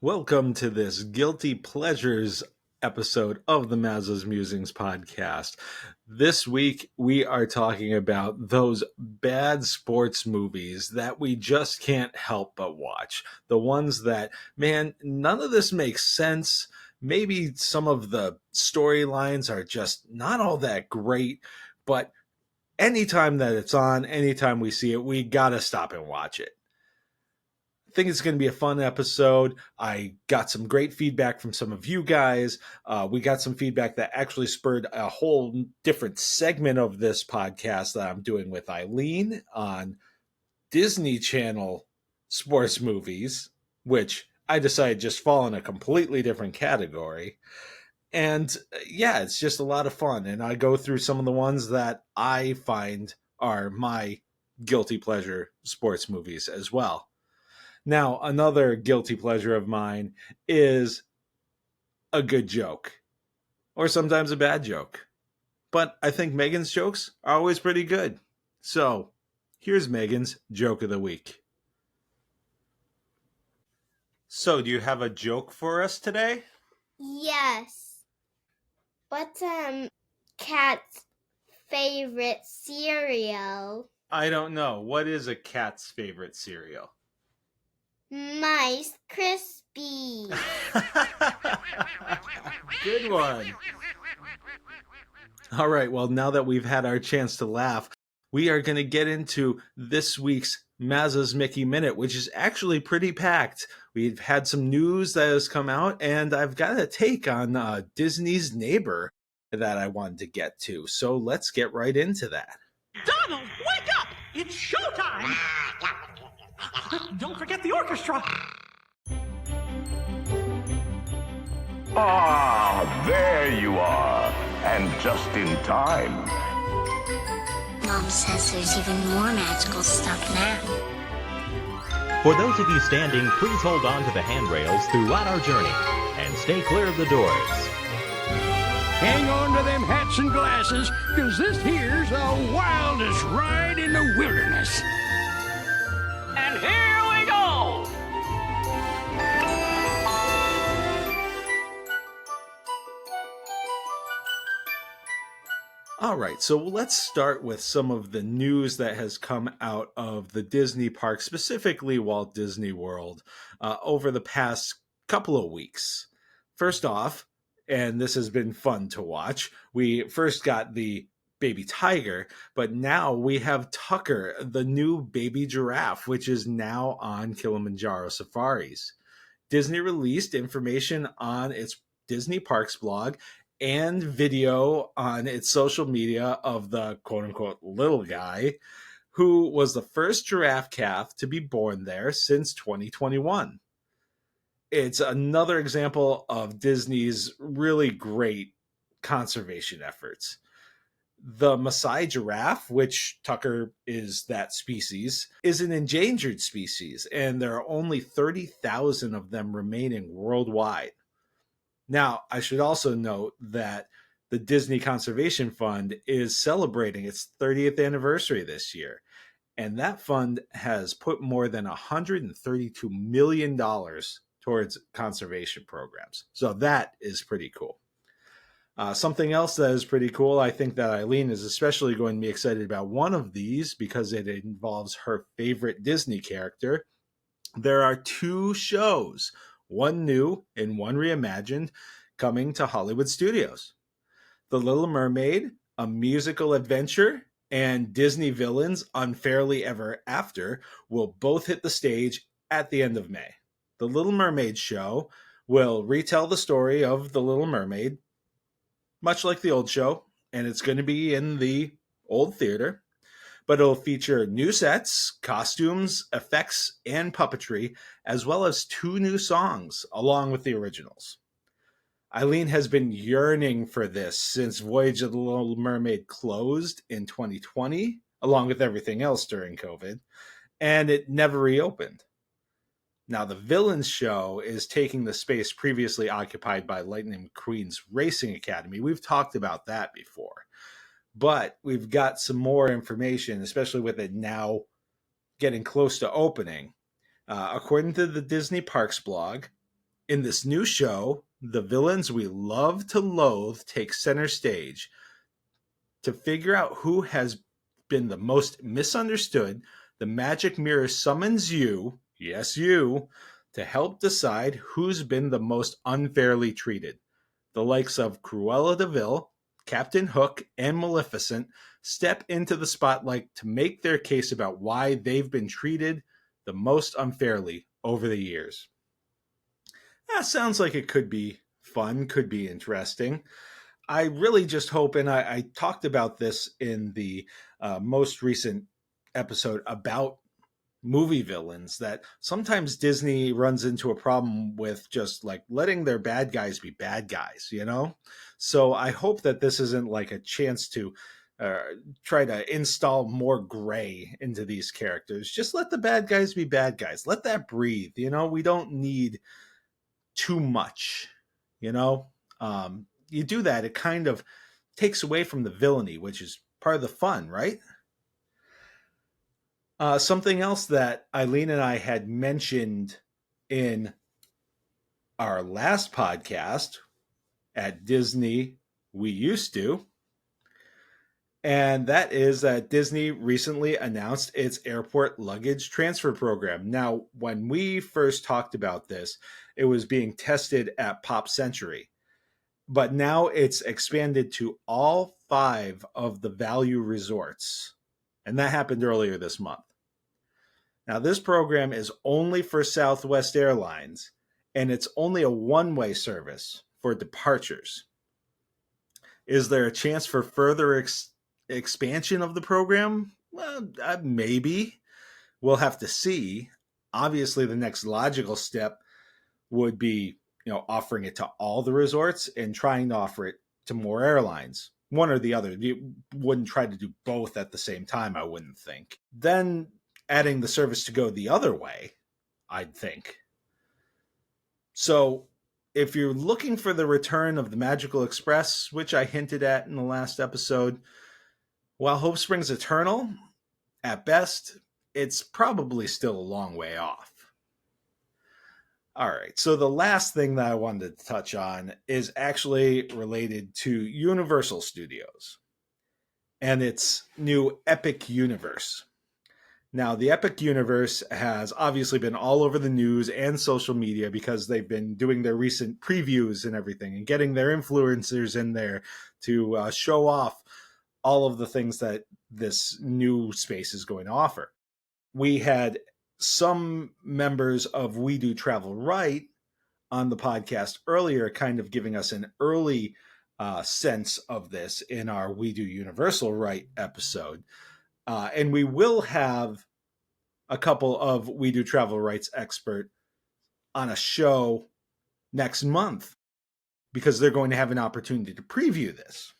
Welcome to this Guilty Pleasures episode of the Maza's Musings podcast. This week, we are talking about those bad sports movies that we just can't help but watch. The ones that, man, none of this makes sense. Maybe some of the storylines are just not all that great, but anytime that it's on, anytime we see it, we gotta stop and watch it. Think it's going to be a fun episode. I got some great feedback from some of you guys. We got some feedback that actually spurred a whole different segment of this podcast that I'm doing with Eileen on Disney Channel sports movies, which I decided just fall in a completely different category. And yeah, it's just a lot of fun. And I go through some of the ones that I find are my guilty pleasure sports movies as well. Now, another guilty pleasure of mine is a good joke, or sometimes a bad joke. But I think Megan's jokes are always pretty good. So, here's Megan's joke of the week. So, do you have a joke for us today? Yes. What's cat's favorite cereal? I don't know. What is a cat's favorite cereal? Mice Krispies. Good one. All right, well, now that we've had our chance to laugh, we are going to get into this week's Maza's Mickey Minute, which is actually pretty packed. We've had some news that has come out, and I've got a take on Disney's Neighbor that I wanted to get to. So let's get right into that. Donald, wake up! It's showtime! Don't forget the orchestra. Ah, there you are. And just in time. Mom says there's even more magical stuff now. For those of you standing, please hold on to the handrails throughout our journey and stay clear of the doors. Hang on to them hats and glasses, because this here's the wildest ride in the wilderness. And here we go! All right, so let's start with some of the news that has come out of the Disney park, specifically Walt Disney World, over the past couple of weeks. First off, and this has been fun to watch, we first got the baby tiger, but now we have Tucker, the new baby giraffe, which is now on Kilimanjaro safaris. Disney released information on its Disney Parks blog and video on its social media of the quote-unquote little guy, who was the first giraffe calf to be born there since 2021. It's another example of Disney's really great conservation efforts. The Maasai giraffe, which Tucker is that species, is an endangered species, and there are only 30,000 of them remaining worldwide. Now, I should also note that the Disney Conservation Fund is celebrating its 30th anniversary this year, and that fund has put more than $132 million towards conservation programs. So that is pretty cool. Something else that is pretty cool, I think that Eileen is especially going to be excited about one of these because it involves her favorite Disney character. There are two shows, one new and one reimagined, coming to Hollywood studios. The Little Mermaid, a musical adventure, and Disney Villains Unfairly Ever After will both hit the stage at the end of May. The Little Mermaid show will retell the story of The Little Mermaid, much like the old show, and it's going to be in the old theater, but it'll feature new sets, costumes, effects, and puppetry, as well as two new songs along with the originals. Eileen has been yearning for this since Voyage of the Little Mermaid closed in 2020, along with everything else during COVID, and it never reopened. Now, the Villains show is taking the space previously occupied by Lightning McQueen's Racing Academy. We've talked about that before. But we've got some more information, especially with it now getting close to opening. According to the Disney Parks blog, In this new show, the villains we love to loathe take center stage to figure out who has been the most misunderstood. The magic mirror summons you, yes, you, to help decide who's been the most unfairly treated. The likes of Cruella de Vil, Captain Hook, and Maleficent step into the spotlight to make their case about why they've been treated the most unfairly over the years. That sounds like it could be fun, could be interesting. I really just hope, and I talked about this in the most recent episode about movie villains, that sometimes Disney runs into a problem with just like letting their bad guys be bad guys, you know? So I hope that this isn't like a chance to try to install more gray into these characters. Just let the bad guys be bad guys. Let that breathe, you know? We don't need too much, you know? You do that, it kind of takes away from the villainy, which is part of the fun, right? Something else that Eileen and I had mentioned in our last podcast at Disney We Used To, and that is that Disney recently announced its airport luggage transfer program. Now, when we first talked about this, it was being tested at Pop Century, but now it's expanded to all 5 of the value resorts, and that happened earlier this month. Now, this program is only for Southwest Airlines, and it's only a one-way service for departures. Is there a chance for further expansion of the program? Well, maybe. We'll have to see. Obviously, the next logical step would be, offering it to all the resorts and trying to offer it to more airlines. One or the other. You wouldn't try to do both at the same time, I wouldn't think. Then adding the service to go the other way, I'd think. So if you're looking for the return of the Magical Express, which I hinted at in the last episode, while hope springs eternal, at best, it's probably still a long way off. All right, so the last thing that I wanted to touch on is actually related to Universal Studios and its new Epic Universe. Now, the Epic Universe has obviously been all over the news and social media because they've been doing their recent previews and everything and getting their influencers in there to show off all of the things that this new space is going to offer. We had some members of We Do Travel Right on the podcast earlier, kind of giving us an early sense of this in our We Do Universal Right episode. And we will have a couple of We Do Travel Rights expert on a show next month because they're going to have an opportunity to preview this.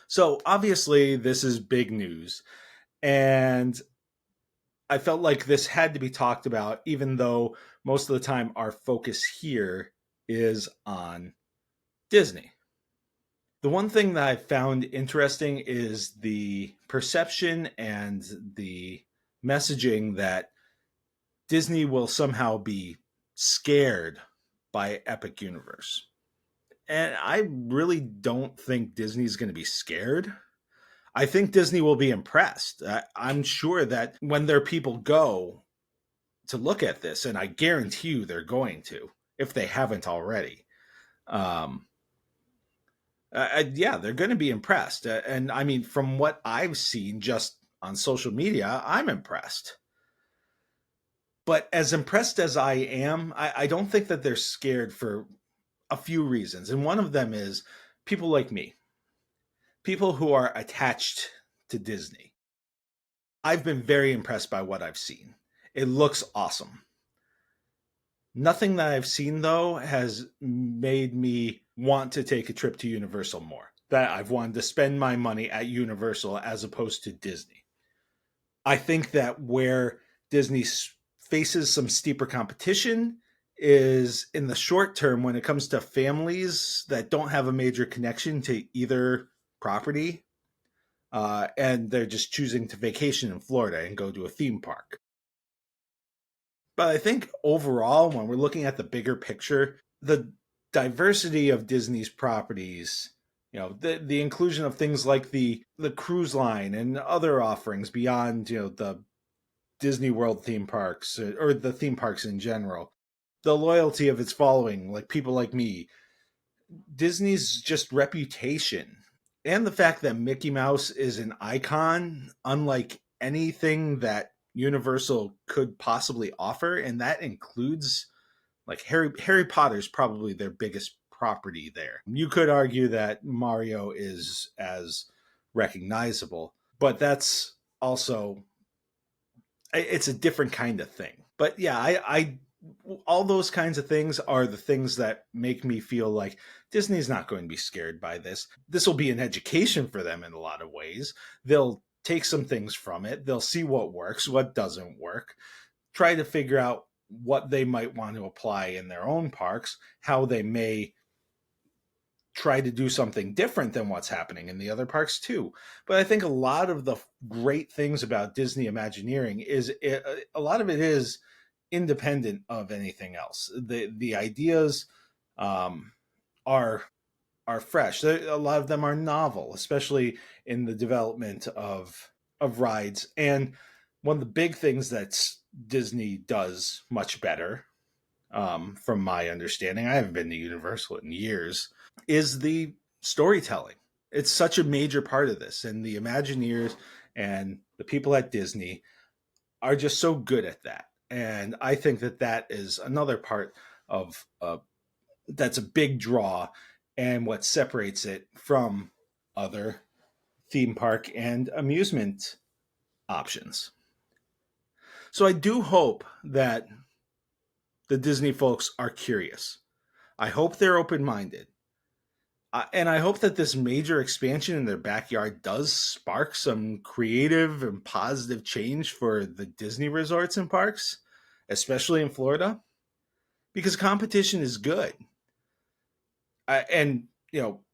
So obviously this is big news, and I felt like this had to be talked about, even though most of the time our focus here is on Disney. The one thing that I found interesting is the perception and the messaging that Disney will somehow be scared by Epic Universe. And I really don't think Disney's going to be scared. I think Disney will be impressed. I'm sure that when their people go to look at this, and I guarantee you they're going to, if they haven't already, they're going to be impressed. And I mean, from what I've seen just on social media, I'm impressed. But as impressed as I am, I don't think that they're scared for a few reasons. And one of them is people like me, people who are attached to Disney. I've been very impressed by what I've seen. It looks awesome. Nothing that I've seen, though, has made me want to take a trip to Universal more. That I've wanted to spend my money at Universal as opposed to Disney. I think that where Disney faces some steeper competition is in the short term when it comes to families that don't have a major connection to either property, and they're just choosing to vacation in Florida and go to a theme park. But I think overall, when we're looking at the bigger picture, the diversity of Disney's properties, the inclusion of things like the cruise line and other offerings beyond, the Disney World theme parks or the theme parks in general, the loyalty of its following, like people like me, Disney's just reputation, and the fact that Mickey Mouse is an icon unlike anything that Universal could possibly offer, and that includes like Harry Potter's probably their biggest property there. You could argue that Mario is as recognizable, but that's also, it's a different kind of thing. But yeah, I all those kinds of things are the things that make me feel like Disney's not going to be scared by this. This will be an education for them in a lot of ways. They'll take some things from it. They'll see what works, what doesn't work, try to figure out what they might want to apply in their own parks, how they may try to do something different than what's happening in the other parks too. But I think a lot of the great things about Disney Imagineering is a lot of it is independent of anything else. The ideas are fresh. A lot of them are novel, especially in the development of rides. And one of the big things that Disney does much better, from my understanding, I haven't been to Universal in years, is the storytelling. It's such a major part of this, and the Imagineers and the people at Disney are just so good at that. And I think that is another part of that's a big draw, and what separates it from other theme park and amusement options. So I do hope that the Disney folks are curious. I hope they're open-minded. And I hope that this major expansion in their backyard does spark some creative and positive change for the Disney resorts and parks, especially in Florida, because competition is good. And,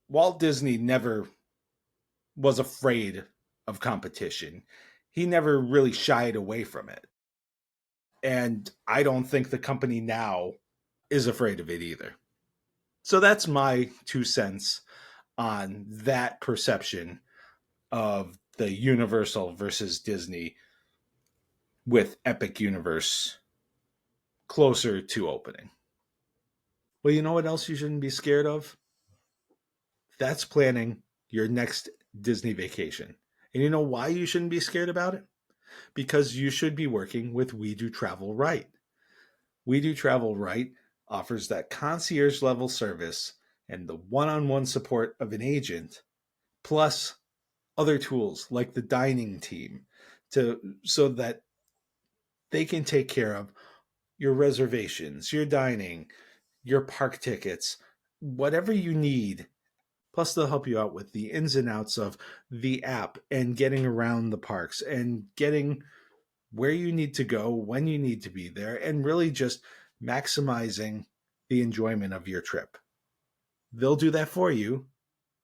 Walt Disney never was afraid of competition. He never really shied away from it. And I don't think the company now is afraid of it either. So that's my 2 cents on that perception of the Universal versus Disney with Epic Universe closer to opening. Well, you know what else you shouldn't be scared of? That's planning your next Disney vacation. And you know why you shouldn't be scared about it? Because you should be working with We Do Travel Right. We Do Travel Right offers that concierge level service and the one-on-one support of an agent, plus other tools like the dining team, so that they can take care of your reservations, your dining, your park tickets, whatever you need. Plus, they'll help you out with the ins and outs of the app and getting around the parks and getting where you need to go, when you need to be there, and really just maximizing the enjoyment of your trip. They'll do that for you,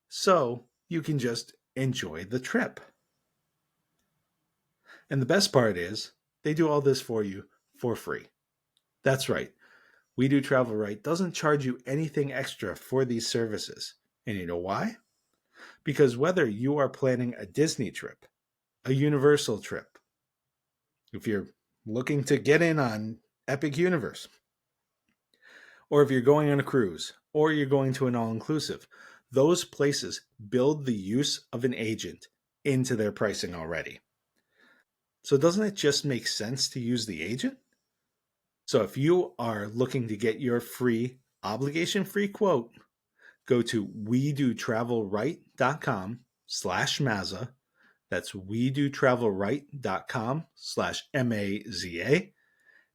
so you can just enjoy the trip. And the best part is, they do all this for you for free. That's right. We Do Travel Right doesn't charge you anything extra for these services. And you know why? Because whether you are planning a Disney trip, a Universal trip, if you're looking to get in on Epic Universe, or if you're going on a cruise, or you're going to an all-inclusive, those places build the use of an agent into their pricing already. So doesn't it just make sense to use the agent? So if you are looking to get your free, obligation-free quote, go to wedotravelright.com/Maza. That's wedotravelright.com/MAZA,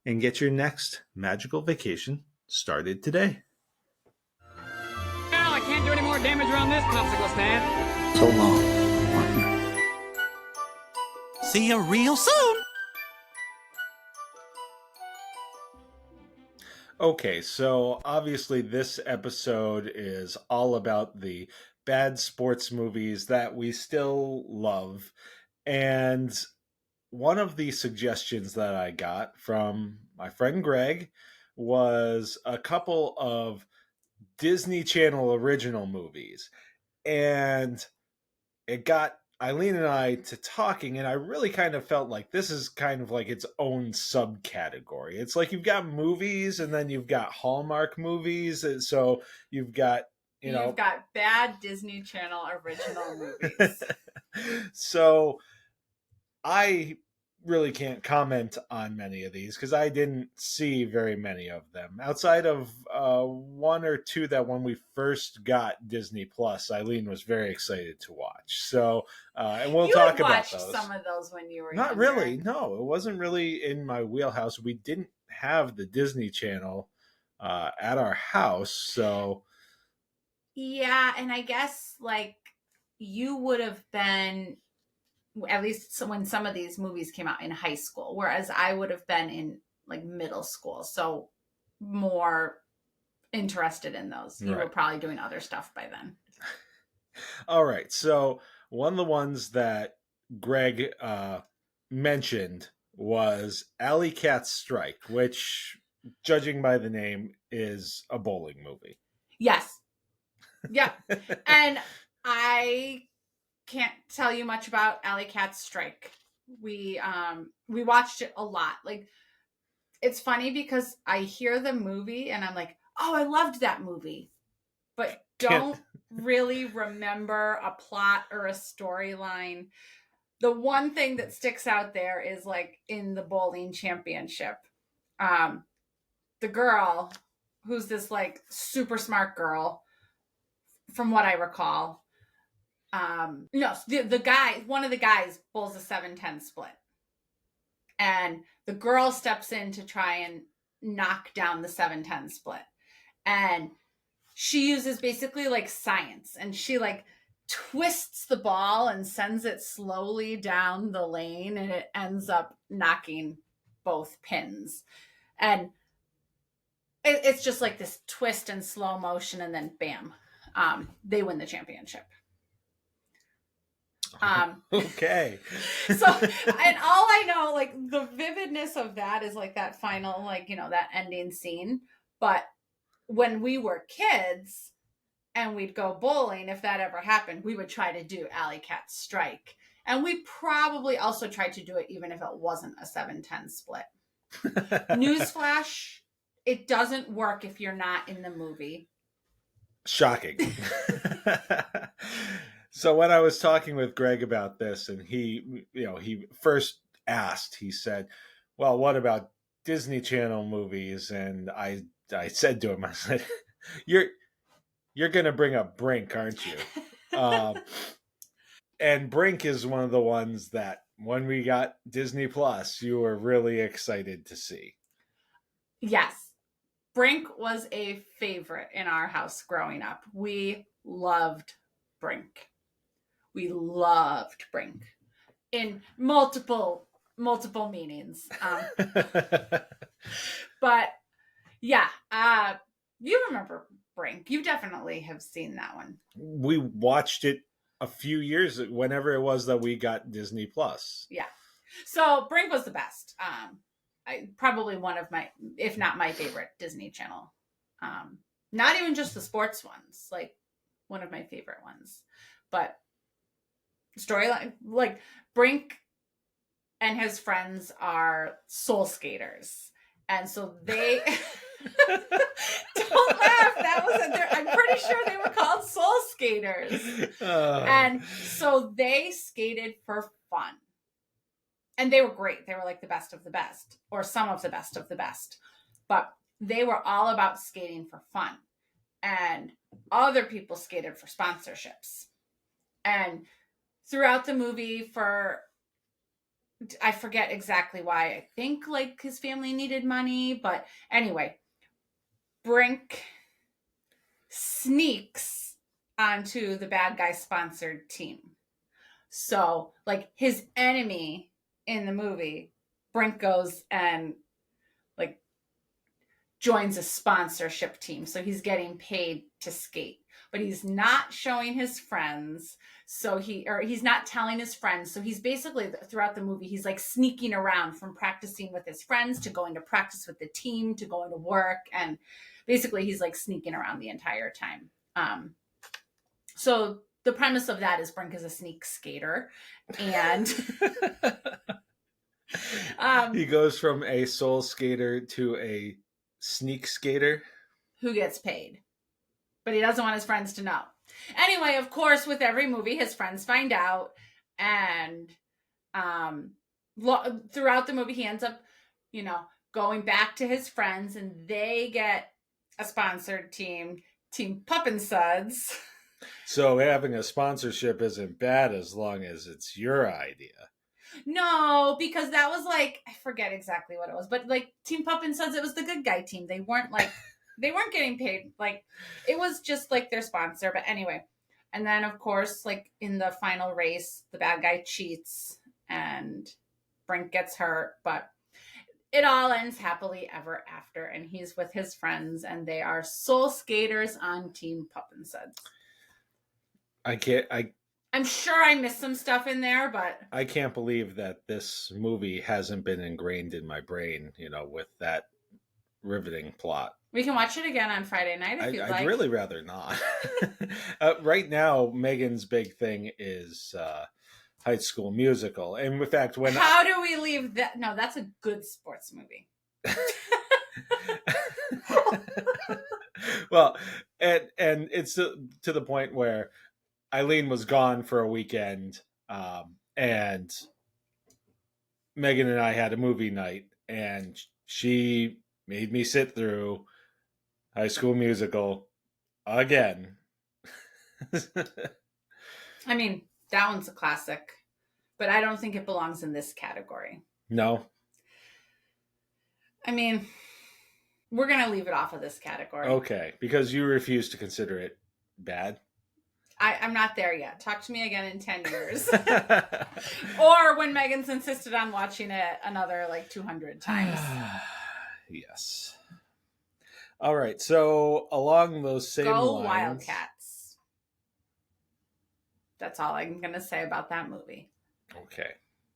and get your next magical vacation started today. Now I can't do any more damage around this popsicle stand. So long, partner. See you real soon. Okay, so obviously this episode is all about the bad sports movies that we still love. And one of the suggestions that I got from my friend Greg was a couple of Disney Channel original movies. And it got Eileen and I to talking, and I really kind of felt like this is kind of like its own subcategory. It's like you've got movies, and then you've got Hallmark movies. And so you've got, You've got bad Disney Channel original movies. So I really can't comment on many of these because I didn't see very many of them outside of one or two that when we first got Disney Plus, Eileen was very excited to watch. So, and we'll talk about those. Some of those when you were not younger. really. No, it wasn't really in my wheelhouse. We didn't have the Disney Channel at our house, so yeah, and I guess like you would have been, at least when some of these movies came out, in high school, whereas I would have been in like middle school, so more interested in those. You were probably doing other stuff by then. All right, so one of the ones that Greg mentioned was Alley Cat's Strike, which, judging by the name, is a bowling movie. Yes. Yeah. And I can't tell you much about Alley Cat's Strike. We watched it a lot. Like, it's funny because I hear the movie and I'm like, oh, I loved that movie, but don't really remember a plot or a storyline. The one thing that sticks out there is like in the bowling championship, the girl who's this like super smart girl, from what I recall, the guy, one of the guys bowls a 7-10 split, and the girl steps in to try and knock down the 7-10 split, and she uses basically like science, and she like twists the ball and sends it slowly down the lane, and it ends up knocking both pins, and it's just like this twist in slow motion, and then bam, they win the championship. Okay. So, and all I know, like the vividness of that is like that final, like, you know, that ending scene. But when we were kids and we'd go bowling, if that ever happened, we would try to do Alley Cat's Strike. And we probably also tried to do it even if it wasn't a 7-10 split. Newsflash, it doesn't work if you're not in the movie. Shocking. So when I was talking with Greg about this, and he first asked, he said, well, what about Disney Channel movies? And I said to him, I said, you're going to bring up Brink, aren't you? And Brink is one of the ones that when we got Disney Plus, you were really excited to see. Yes. Brink was a favorite in our house growing up. We loved Brink. We loved Brink in multiple meanings. But yeah, you remember Brink. You definitely have seen that one. We watched it a few years, whenever it was that we got Disney Plus. Yeah. So Brink was the best. Probably one of my, if not my favorite Disney Channel. Not even just the sports ones, like one of my favorite ones. But storyline, like Brink and his friends are soul skaters. And so they don't laugh. That was I'm pretty sure they were called soul skaters. And so they skated for fun. And they were great. They were like the best of the best, or some of the best of the best. But they were all about skating for fun. And other people skated for sponsorships. And throughout the movie, I forget exactly why. I think like his family needed money. But anyway, Brink sneaks onto the bad guy sponsored team. So like his enemy in the movie, Brink goes and like joins a sponsorship team. So he's getting paid to skate, but he's not showing his friends. So he's not telling his friends. So he's basically, throughout the movie, he's like sneaking around from practicing with his friends to going to practice with the team to going to work. And basically he's like sneaking around the entire time. So the premise of that is Brink is a sneak skater. And he goes from a soul skater to a sneak skater who gets paid, but he doesn't want his friends to know. Anyway, of course, with every movie, his friends find out, and throughout the movie, he ends up, going back to his friends, and they get a sponsored team, Team Pup and Suds. So having a sponsorship isn't bad as long as it's your idea. No, because that was like, I forget exactly what it was, but like Team Pup and Sons, it was the good guy team. They weren't getting paid. Like, it was just like their sponsor. But anyway, and then of course, like in the final race, the bad guy cheats and Brink gets hurt, but it all ends happily ever after. And he's with his friends and they are soul skaters on Team Pup and Suds. I'm sure I missed some stuff in there, but I can't believe that this movie hasn't been ingrained in my brain, with that riveting plot. We can watch it again on Friday night if you'd like. I'd really rather not. Right now, Megan's big thing is High School Musical. And in fact, how do we leave that? No, that's a good sports movie. Well, and it's to the point where Eileen was gone for a weekend, and Megan and I had a movie night, and she made me sit through High School Musical again. I mean, that one's a classic, but I don't think it belongs in this category. No. I mean, we're going to leave it off of this category. Okay, because you refuse to consider it bad. I'm not there yet. Talk to me again in 10 years. Or when Megan's insisted on watching it another 200 times. Yes. All right. So along those same lines. Go Wildcats. That's all I'm going to say about that movie. Okay.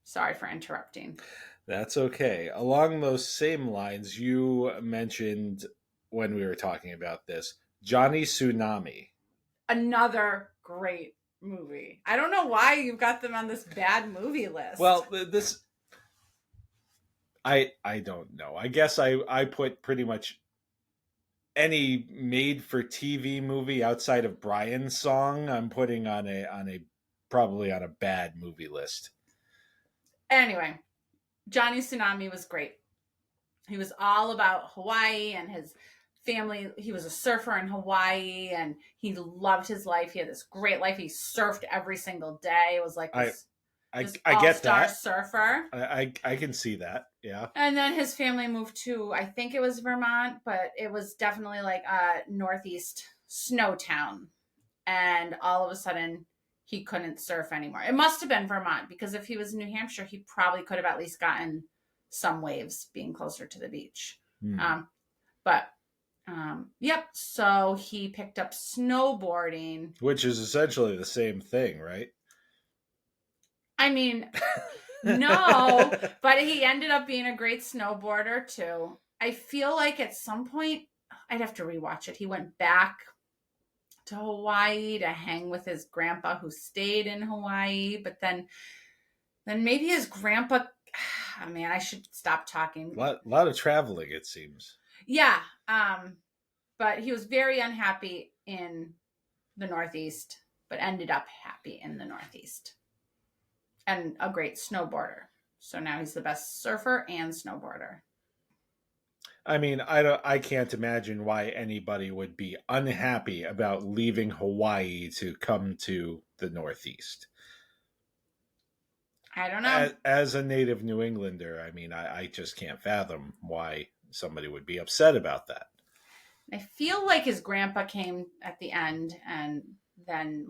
Sorry for interrupting. That's okay. Along those same lines, you mentioned when we were talking about this, Johnny Tsunami. Another great movie. I don't know why you've got them on this bad movie list. Well, this I don't know. I guess I put pretty much any made for TV movie outside of Brian's song I'm putting on a probably on a bad movie list. Anyway, Johnny Tsunami was great. He was all about Hawaii and his family. He was a surfer in Hawaii and he loved his life. He had this great life. He surfed every single day. It was like this I get that. Surfer. I can see that. Yeah. And then his family moved to, I think it was Vermont, but it was definitely like a northeast snow town. And all of a sudden he couldn't surf anymore. It must have been Vermont, because if he was in New Hampshire, he probably could have at least gotten some waves being closer to the beach. Yep. So he picked up snowboarding, which is essentially the same thing, right? I mean, no, but he ended up being a great snowboarder too. I feel like at some point, I'd have to rewatch it. He went back to Hawaii to hang with his grandpa who stayed in Hawaii, but then maybe his grandpa, oh man, I should stop talking. A lot of traveling, it seems. Yeah. But he was very unhappy in the Northeast, but ended up happy in the Northeast. And a great snowboarder. So now he's the best surfer and snowboarder. I mean, I can't imagine why anybody would be unhappy about leaving Hawaii to come to the Northeast. I don't know. As a native New Englander, I mean, I just can't fathom why somebody would be upset about that. I feel like his grandpa came at the end, and then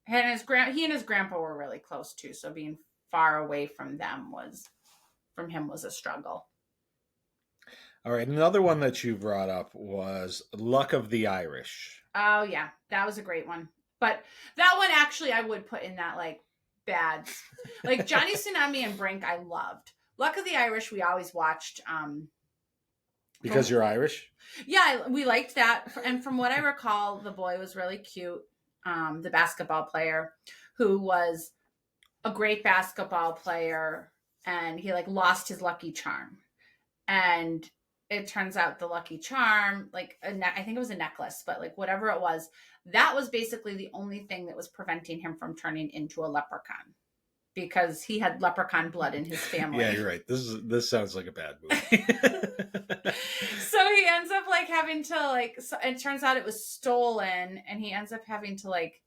he and his grandpa were really close too. So being far away from them was a struggle. All right, another one that you brought up was Luck of the Irish. Oh yeah, that was a great one. But that one actually I would put in that like bad. Like Johnny Tsunami and Brink I loved. Luck of the Irish we always watched. Because you're Irish? Yeah, we liked that. And from what I recall, the boy was really cute. The basketball player who was a great basketball player, and he like lost his lucky charm. And it turns out the lucky charm, like I think it was a necklace, but like whatever it was, that was basically the only thing that was preventing him from turning into a leprechaun, because he had leprechaun blood in his family. Yeah, you're right. This sounds like a bad movie. So he ends up like having to like, so it turns out it was stolen, and he ends up having to like,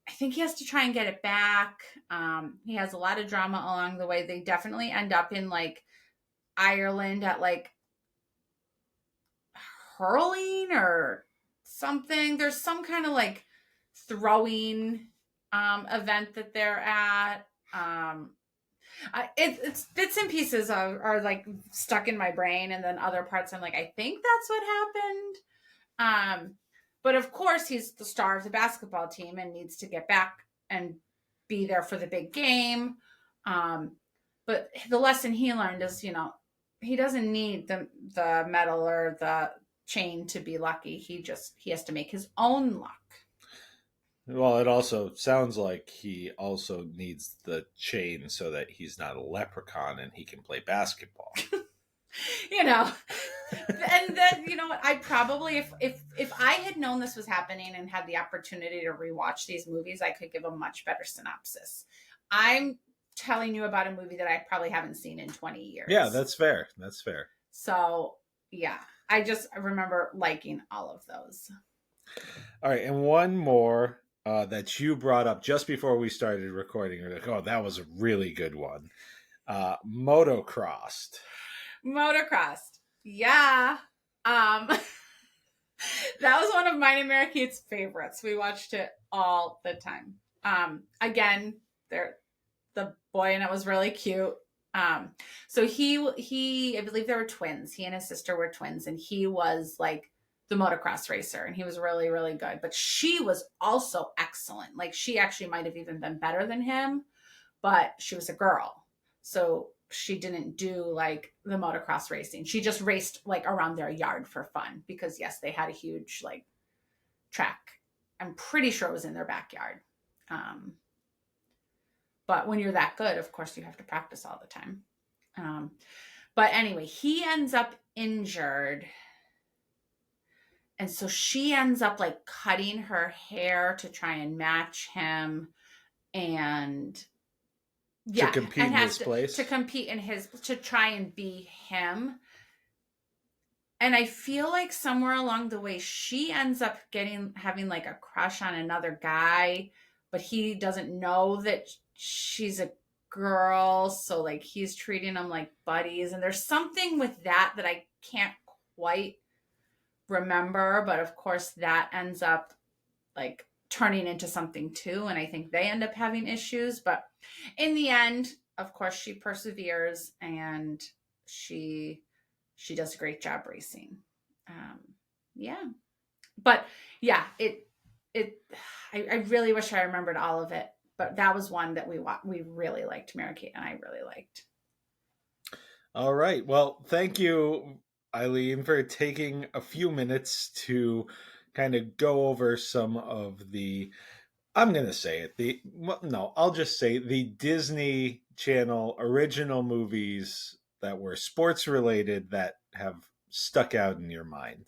I think he has to try and get it back. He has a lot of drama along the way. They definitely end up in like Ireland at like hurling or something. There's some kind of like throwing event that they're at. It's bits and pieces are like stuck in my brain, and then other parts I'm like, I think that's what happened. But of course he's the star of the basketball team and needs to get back and be there for the big game. But the lesson he learned is, you know, he doesn't need the medal or the chain to be lucky. He has to make his own luck. Well, it also sounds like he also needs the chain so that he's not a leprechaun and he can play basketball. You know, and then, you know what, I probably, if I had known this was happening and had the opportunity to rewatch these movies, I could give a much better synopsis. I'm telling you about a movie that I probably haven't seen in 20 years. Yeah, that's fair. That's fair. So, yeah, I remember liking all of those. All right, and one more that you brought up just before we started recording. You're like, oh, that was a really good one. Motocrossed. Yeah. That was one of mine and Mary Kate's favorites. We watched it all the time. Again, the boy in it was really cute. So he I believe they were twins. He and his sister were twins, and he was like the motocross racer, and he was really, really good. But she was also excellent. Like, she actually might have even been better than him, but she was a girl. So she didn't do like the motocross racing. She just raced like around their yard for fun, because yes, they had a huge like track. I'm pretty sure it was in their backyard. But when you're that good, of course you have to practice all the time. But anyway, he ends up injured. And so she ends up like cutting her hair to try and match him, and to compete in his place. To compete in his, to try and be him. And I feel like somewhere along the way, she ends up having like a crush on another guy, but he doesn't know that she's a girl. So like he's treating them like buddies. And there's something with that I can't quite remember, but of course that ends up like turning into something too, and I think they end up having issues, but in the end, of course, she perseveres, and she does a great job racing. But yeah, I really wish I remembered all of it, but that was one that we really liked. Mary Kate and I really liked. All right, well, thank you, Eileen, for taking a few minutes to kind of go over some of the, I'm going to say it, I'll just say the Disney Channel original movies that were sports related that have stuck out in your mind.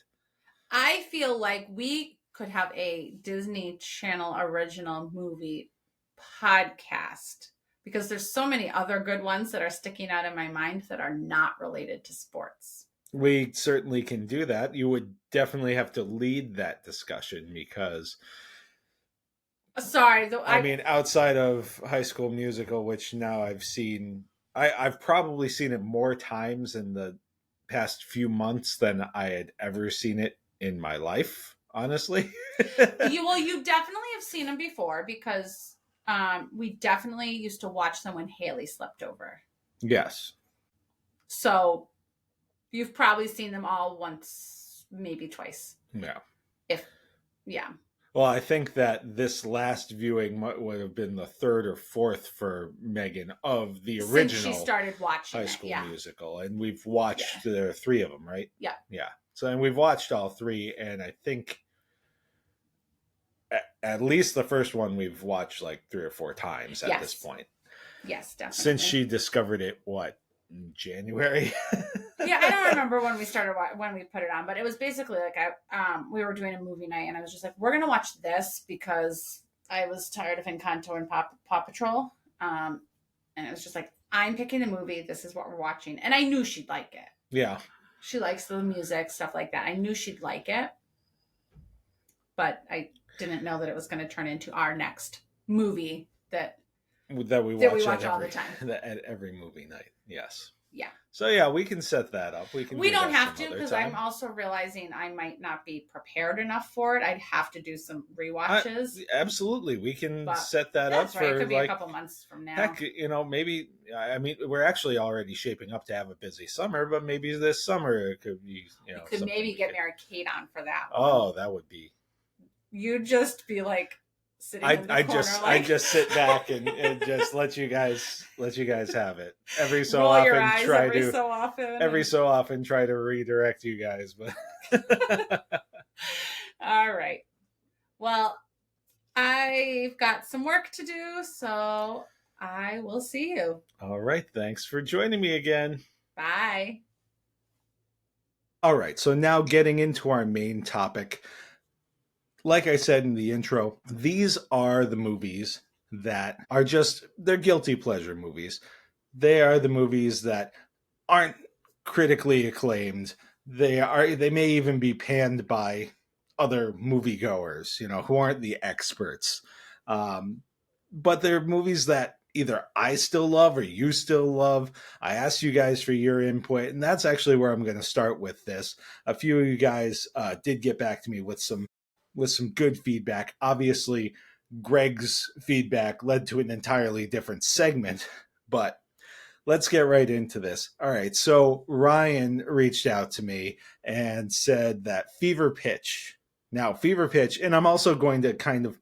I feel like we could have a Disney Channel original movie podcast, because there's so many other good ones that are sticking out in my mind that are not related to sports. We certainly can do that. You would definitely have to lead that discussion, because I mean, outside of High School Musical, which now I've seen, I've probably seen it more times in the past few months than I had ever seen it in my life, honestly. You definitely have seen them before, because we definitely used to watch them when Haley slept over. Yes. So you've probably seen them all once, maybe twice. Yeah. Yeah. Well, I think that this last viewing would have been the third or fourth for Megan of the original Since she started watching High School it, Musical, and we've watched there are 3 of them, right? Yeah. Yeah. So, and we've watched all 3, and I think at least the first one we've watched like 3 or 4 times at this point. Yes, definitely. Since she discovered it, what, in January? Yeah, I don't remember when we put it on, but it was basically like we were doing a movie night, and I was just like, we're gonna watch this because I was tired of Encanto and Paw Patrol, and it was just like, I'm picking the movie. This is what we're watching, and I knew she'd like it. Yeah, she likes the music, stuff like that. I knew she'd like it, but I didn't know that it was going to turn into our next movie that we watch all the time at every movie night. Yes. Yeah. So yeah, we can set that up. We don't have to, because I'm also realizing I might not be prepared enough for it. I'd have to do some rewatches. Absolutely, we can set that up for it could be a couple months from now. Heck, maybe. I mean, we're actually already shaping up to have a busy summer, but maybe this summer it could be. You could maybe get Mary Kate on for that one. Oh, that would be. You'd just be like. I just sit back and just let you guys have it every so Roll often. Your eyes every so often try to redirect you guys, but all right. Well, I've got some work to do, so I will see you. All right. Thanks for joining me again. Bye. All right. So now getting into our main topic. Like I said in the intro, these are the movies that are they're guilty pleasure movies. They are the movies that aren't critically acclaimed. They may even be panned by other moviegoers, who aren't the experts. But they're movies that either I still love or you still love. I asked you guys for your input, and that's actually where I'm going to start with this. A few of you guys did get back to me with some good feedback. Obviously, Greg's feedback led to an entirely different segment, but let's get right into this. All right, so Ryan reached out to me and said that Fever Pitch. Now, Fever Pitch, and I'm also going to kind of,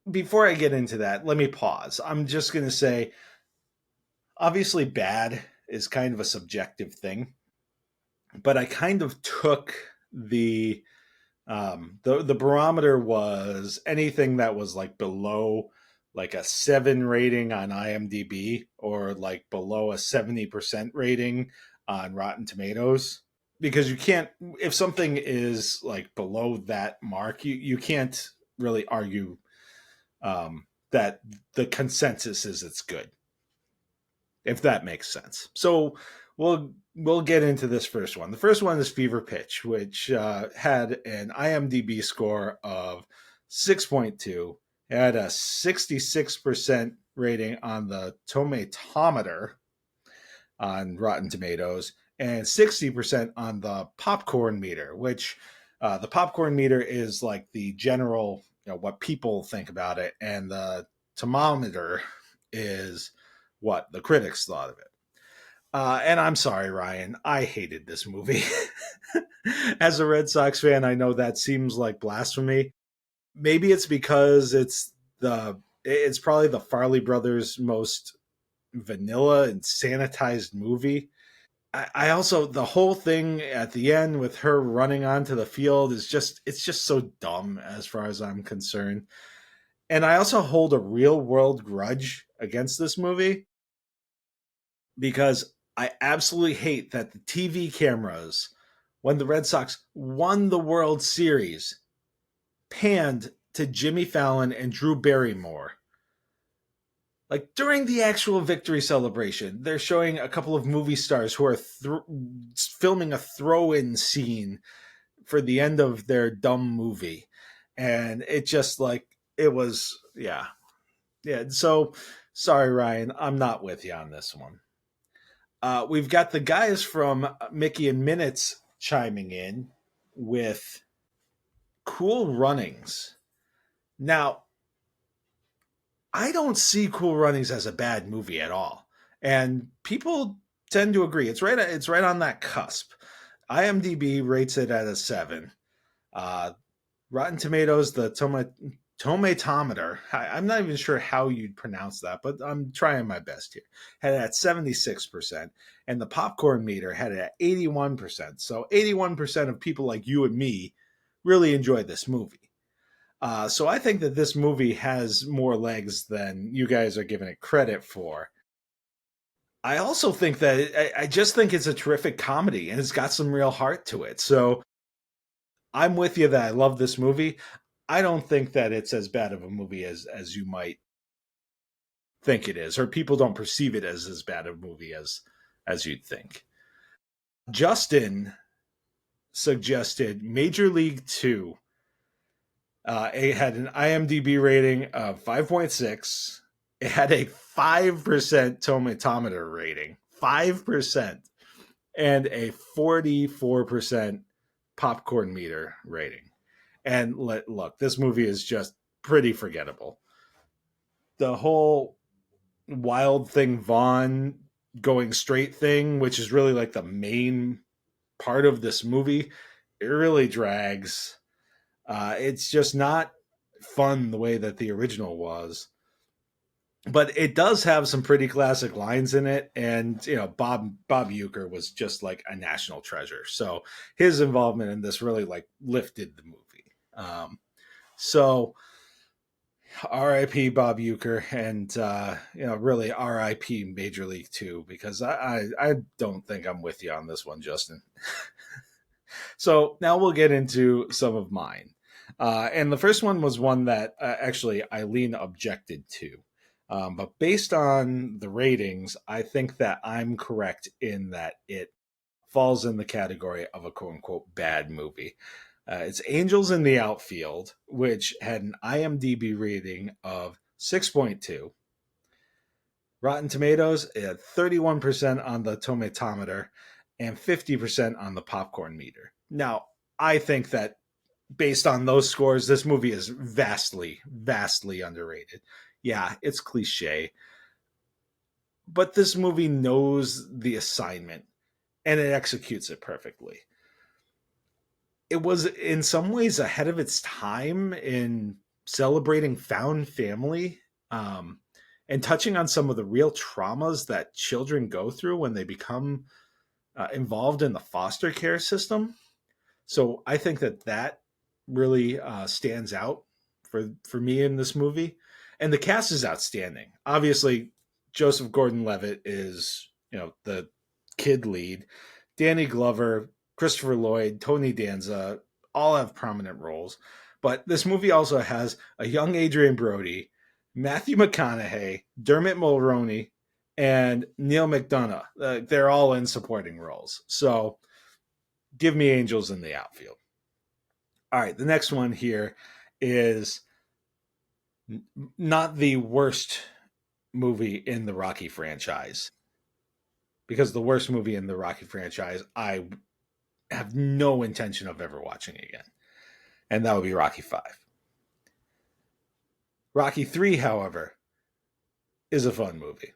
before I get into that, let me pause. I'm just going to say, obviously bad is kind of a subjective thing, but I kind of took the barometer was anything that was like below like a 7 rating on IMDb or like below a 70% rating on Rotten Tomatoes, because you can't, if something is like below that mark, you can't really argue that the consensus is it's good, if that makes sense. So we'll get into this first one. The first one is Fever Pitch, which had an IMDb score of 6.2. It had a 66% rating on the Tomatometer on Rotten Tomatoes and 60% on the Popcorn Meter, which the Popcorn Meter is like the general, what people think about it, and the Tomometer is what the critics thought of it. And I'm sorry, Ryan, I hated this movie. As a Red Sox fan, I know that seems like blasphemy. Maybe it's because it's probably the Farley Brothers' most vanilla and sanitized movie. I also, the whole thing at the end with her running onto the field it's just so dumb as far as I'm concerned. And I also hold a real world grudge against this movie because I absolutely hate that the TV cameras, when the Red Sox won the World Series, panned to Jimmy Fallon and Drew Barrymore. Like during the actual victory celebration, they're showing a couple of movie stars who are filming a throw-in scene for the end of their dumb movie. And it just it was, yeah. So sorry, Ryan, I'm not with you on this one. We've got the guys from Mickey and Minutes chiming in with Cool Runnings. Now, I don't see Cool Runnings as a bad movie at all. And people tend to agree. It's right on that cusp. IMDb rates it at a 7. Rotten Tomatoes, the tomatometer, I'm not even sure how you'd pronounce that, but I'm trying my best here, had it at 76%, and the popcorn meter had it at 81%. So 81% of people like you and me really enjoyed this movie. So I think that this movie has more legs than you guys are giving it credit for. I also think that I just think it's a terrific comedy, and it's got some real heart to it. So I'm with you that I love this movie. I don't think that it's as bad of a movie as you might think it is, or people don't perceive it as bad a movie as you'd think. Justin suggested Major League 2. It had an IMDb rating of 5.6. It had a 5% tomatometer rating, 5%, and a 44% popcorn meter rating. And look, this movie is just pretty forgettable. The whole Wild Thing Vaughn going straight thing, which is really like the main part of this movie, it really drags. It's just not fun the way that the original was. But it does have some pretty classic lines in it, and Bob Uecker was just like a national treasure. So his involvement in this really like lifted the movie. So R.I.P. Bob Uecker, and really R.I.P. Major League 2, because I don't think I'm with you on this one, Justin. So now we'll get into some of mine, and the first one was one that actually Eileen objected to. But based on the ratings, I think that I'm correct in that it falls in the category of a quote-unquote bad movie. It's Angels in the Outfield, which had an IMDb rating of 6.2. Rotten Tomatoes, it had 31% on the tomatometer and 50% on the popcorn meter. Now, I think that based on those scores, this movie is vastly, vastly underrated. Yeah, it's cliche, but this movie knows the assignment and it executes it perfectly. It was in some ways ahead of its time in celebrating found family, and touching on some of the real traumas that children go through when they become involved in the foster care system. So I think that really stands out for me in this movie. And the cast is outstanding. Obviously, Joseph Gordon-Levitt is, the kid lead. Danny Glover, Christopher Lloyd, Tony Danza, all have prominent roles. But this movie also has a young Adrian Brody, Matthew McConaughey, Dermot Mulroney, and Neil McDonough. They're all in supporting roles. So give me Angels in the Outfield. All right, the next one here is not the worst movie in the Rocky franchise, because the worst movie in the Rocky franchise I have no intention of ever watching again, and that would be Rocky 5. Rocky 3, however, is a fun movie.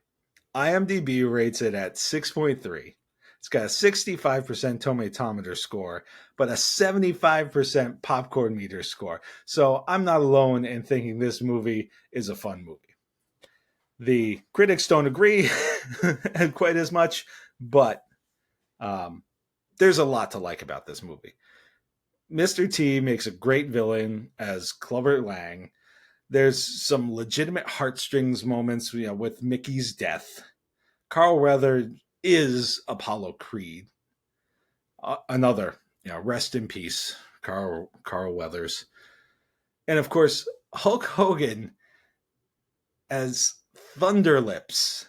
IMDb rates it at 6.3. It's got a 65% tomatometer score, but a 75% popcorn meter score. So I'm not alone in thinking this movie is a fun movie. The critics don't agree quite as much, but there's a lot to like about this movie. Mr. T makes a great villain as Clubber Lang. There's some legitimate heartstrings moments, with Mickey's death. Carl Weathers is Apollo Creed. Another, rest in peace, Carl Weathers. And of course, Hulk Hogan as Thunderlips,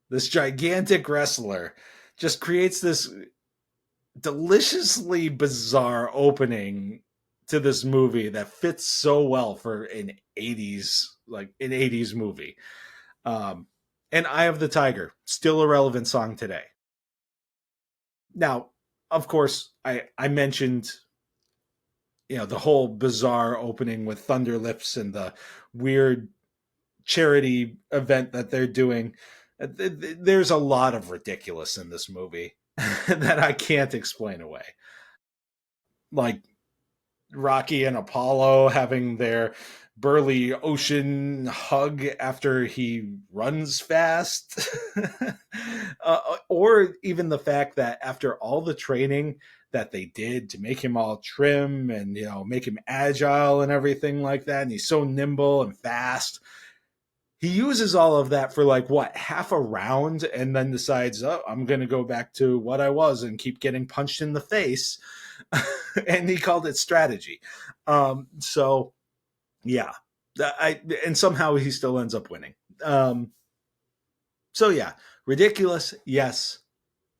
this gigantic wrestler, just creates this deliciously bizarre opening to this movie that fits so well for an 80s movie. And Eye of the Tiger, still a relevant song today. Now, of course, I mentioned, the whole bizarre opening with Thunderlips and the weird charity event that they're doing. There's a lot of ridiculous in this movie that I can't explain away. Like Rocky and Apollo having their burly ocean hug after he runs fast. Or even the fact that after all the training that they did to make him all trim and, make him agile and everything like that, and he's so nimble and fast, he uses all of that for half a round and then decides, oh, I'm going to go back to what I was and keep getting punched in the face. And he called it strategy. So yeah, and somehow he still ends up winning. So yeah, ridiculous. Yes.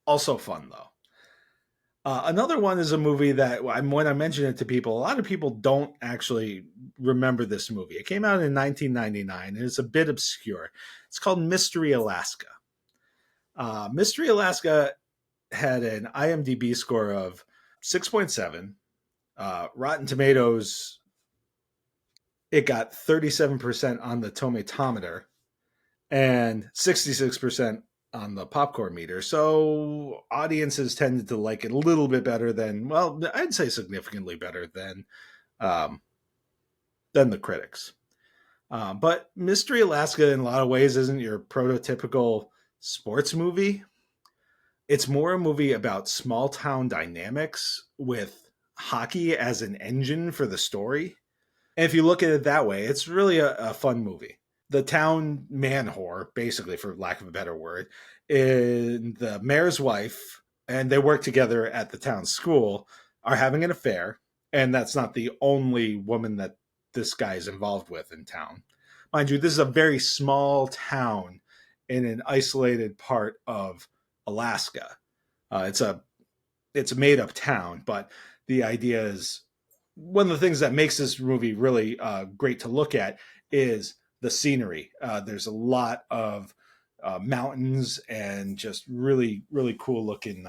Also fun though. Another one is a movie that when I mention it to people, a lot of people don't actually remember this movie. It came out in 1999 and it's a bit obscure. It's called Mystery Alaska. Mystery Alaska had an IMDb score of 6.7. Rotten Tomatoes, it got 37% on the tomatometer and 66% on the popcorn meter. So audiences tended to like it a little bit better than, well, I'd say significantly better than the critics. But Mystery Alaska in a lot of ways isn't your prototypical sports movie. It's more a movie about small town dynamics with hockey as an engine for the story. And if you look at it that way, it's really a fun movie. The town man whore, basically, for lack of a better word, is the mayor's wife, and they work together at the town school, are having an affair. And that's not the only woman that this guy is involved with in town. Mind you, this is a very small town in an isolated part of Alaska. It's a made up town, but the idea is one of the things that makes this movie really great to look at is the scenery. There's a lot of mountains and just really, really cool looking,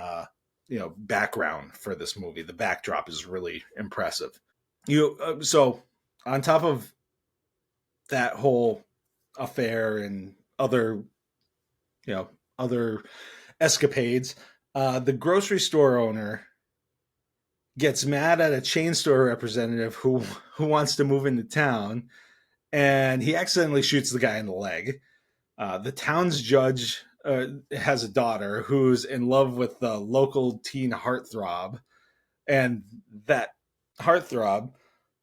background for this movie. The backdrop is really impressive. So on top of that whole affair and other escapades, the grocery store owner gets mad at a chain store representative who wants to move into town, and he accidentally shoots the guy in the leg. The town's judge has a daughter who's in love with the local teen heartthrob, and that heartthrob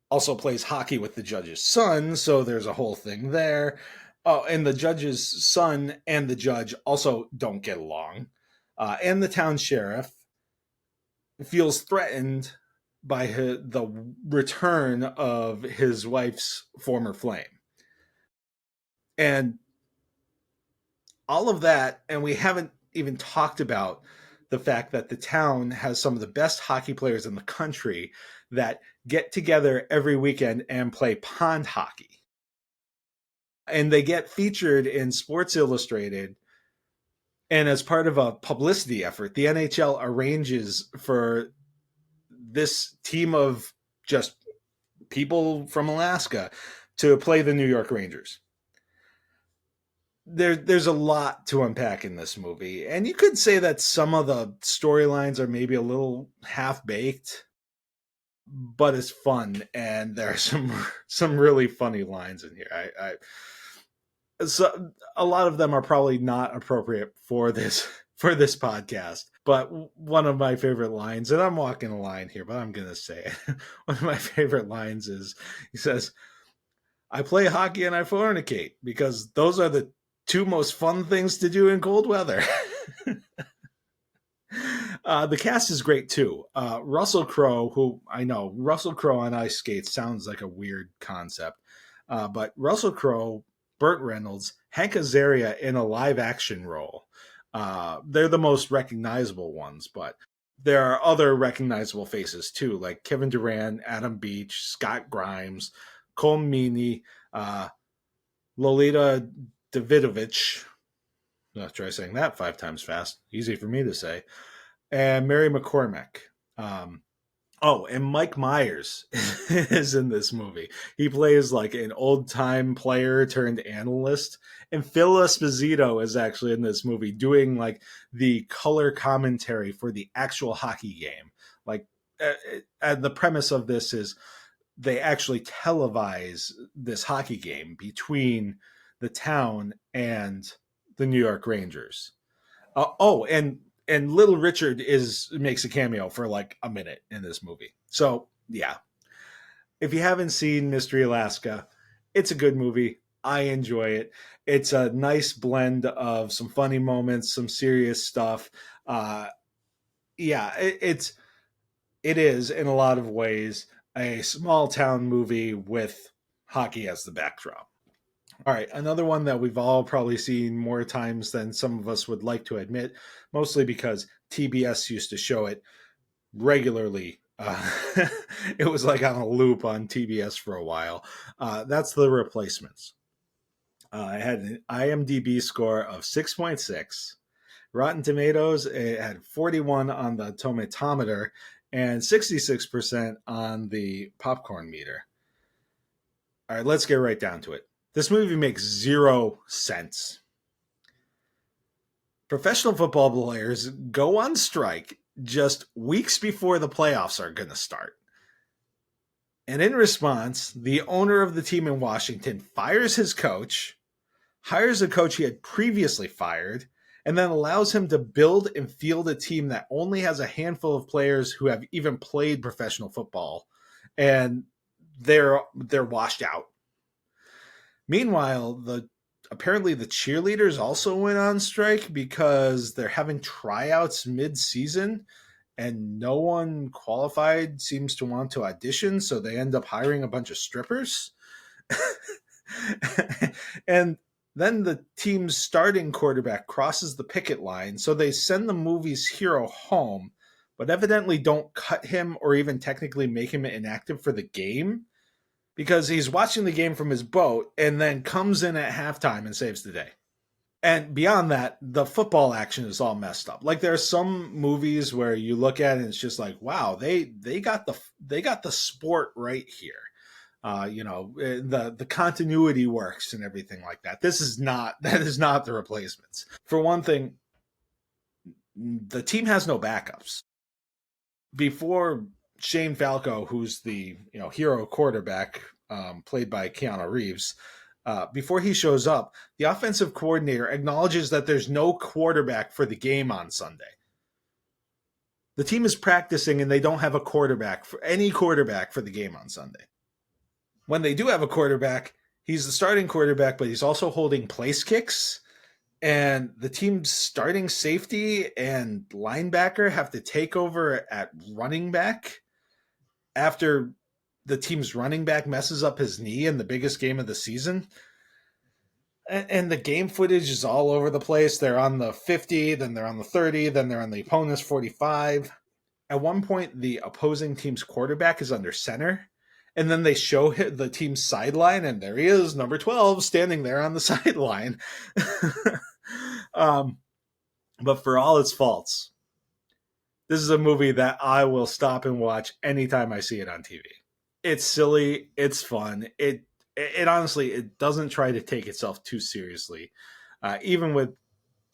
also plays hockey with the judge's son, so there's a whole thing there. Oh, and the judge's son and the judge also don't get along. And the town sheriff feels threatened by the return of his wife's former flame. And all of that, and we haven't even talked about the fact that the town has some of the best hockey players in the country that get together every weekend and play pond hockey. And they get featured in Sports Illustrated. And as part of a publicity effort, the NHL arranges for this team of just people from Alaska to play the New York Rangers. There's a lot to unpack in this movie. And you could say that some of the storylines are maybe a little half-baked, but it's fun. And there are some really funny lines in here. So a lot of them are probably not appropriate for this podcast, but one of my favorite lines, and I'm walking a line here, but I'm going to say it. One of my favorite lines is, he says, "I play hockey and I fornicate because those are the two most fun things to do in cold weather." The cast is great too. Russell Crowe, who I know, Russell Crowe on ice skates sounds like a weird concept, but Russell Crowe, Burt Reynolds, Hank Azaria in a live action role. They're the most recognizable ones, but there are other recognizable faces too, like Kevin Durant, Adam Beach, Scott Grimes, Cole Meany, Lolita Davidovich. I'll try saying that 5 times fast. Easy for me to say. And Mary McCormack. Oh, and Mike Myers is in this movie. He plays like an old time player turned analyst. And Phil Esposito is actually in this movie doing like the color commentary for the actual hockey game. Like, the premise of this is they actually televise this hockey game between the town and the New York Rangers. And Little Richard makes a cameo for like a minute in this movie. So yeah, if you haven't seen Mystery Alaska, it's a good movie. I enjoy it. It's a nice blend of some funny moments, some serious stuff. Yeah, it is in a lot of ways a small town movie with hockey as the backdrop. All right, another one that we've all probably seen more times than some of us would like to admit, mostly because TBS used to show it regularly. It was like on a loop on TBS for a while. That's The Replacements. It had an IMDb score of 6.6. Rotten Tomatoes, it had 41 on the tomatometer and 66% on the popcorn meter. All right, let's get right down to it. This movie makes 0 sense. Professional football players go on strike just weeks before the playoffs are going to start. And in response, the owner of the team in Washington fires his coach, hires a coach he had previously fired, and then allows him to build and field a team that only has a handful of players who have even played professional football. And they're washed out. Meanwhile, apparently the cheerleaders also went on strike because they're having tryouts mid-season and no one qualified seems to want to audition, so they end up hiring a bunch of strippers. And then the team's starting quarterback crosses the picket line, so they send the movie's hero home, but evidently don't cut him or even technically make him inactive for the game, because he's watching the game from his boat and then comes in at halftime and saves the day. And beyond that, the football action is all messed up. Like, there are some movies where you look at it and it's just like, wow, they got the sport right here. The continuity works and everything like that. That is not The Replacements. For one thing, the team has no backups. Before Shane Falco, who's the hero quarterback, played by Keanu Reeves, before he shows up, the offensive coordinator acknowledges that there's no quarterback for the game on Sunday. The team is practicing and they don't have any quarterback for the game on Sunday. When they do have a quarterback, he's the starting quarterback, but he's also holding place kicks. And the team's starting safety and linebacker have to take over at running back after the team's running back messes up his knee in the biggest game of the season. And the game footage is all over the place. They're on the 50, then they're on the 30, then they're on the opponent's 45. At one point, the opposing team's quarterback is under center. And then they show the team's sideline, and there he is, number 12, standing there on the sideline. But for all its faults, this is a movie that I will stop and watch anytime I see it on TV. It's silly. It's fun. It honestly, it doesn't try to take itself too seriously. Even with